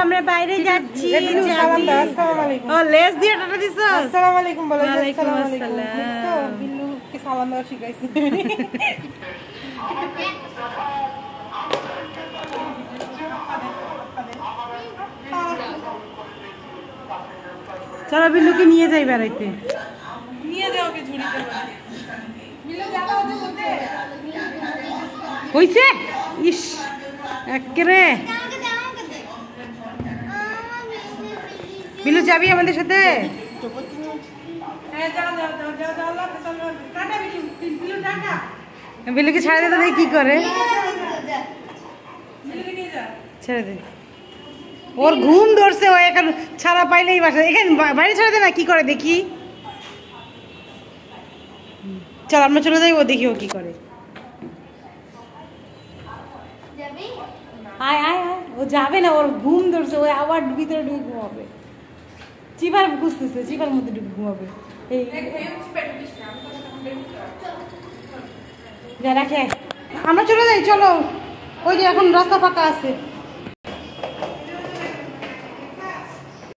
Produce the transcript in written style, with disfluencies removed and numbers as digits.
আমরা বাইরে যাচ্ছি। ও লেস দিয়ে টাটা দিছো। আসসালামু আলাইকুম বলো। ওয়ালাইকুম আসসালাম। বিল্লুকে সালাম দেওয়া শিখাইছি। চলো বিল্লুকে নিয়ে যাই বেড়াইতে। নিয়ে যাও ওকে ঝুড়িতে। বিল্লু যাবা ওদের সাথে? হইছে? ইস একেরে বিল্লু যাবি আমাদের সাথে? হ্যাঁ যাও যাও যাও যাও যাও যাও চলো টাটা বিল্লু। বিল্লু টাটা। বিল্লুকে ছাড়ে দে তো দেখি কি করে। বিল্লুকে নিয়ে যা। ছেড়ে দে। ওর ঘুম ধরছে, ও এখন ছাড়া পাইলেই বাসা এখানে বাইরে ছেড়ে দে না কি করে দেখি। চল আমরা চলে যাই, ও দেখি ও কি করে। আয় আয় আয়, ও যাবে না, ওর ঘুম ধরছে, ও আবার ভিতরে ঢুকে ঘুমাবে। চিপার বুঝতেছে, চিপার মধ্যে ঢুকে ঘুমাবে। এই যা রাখে, আমরা চলে যাই চলো। ওই যে এখন রাস্তা ফাঁকা আছে।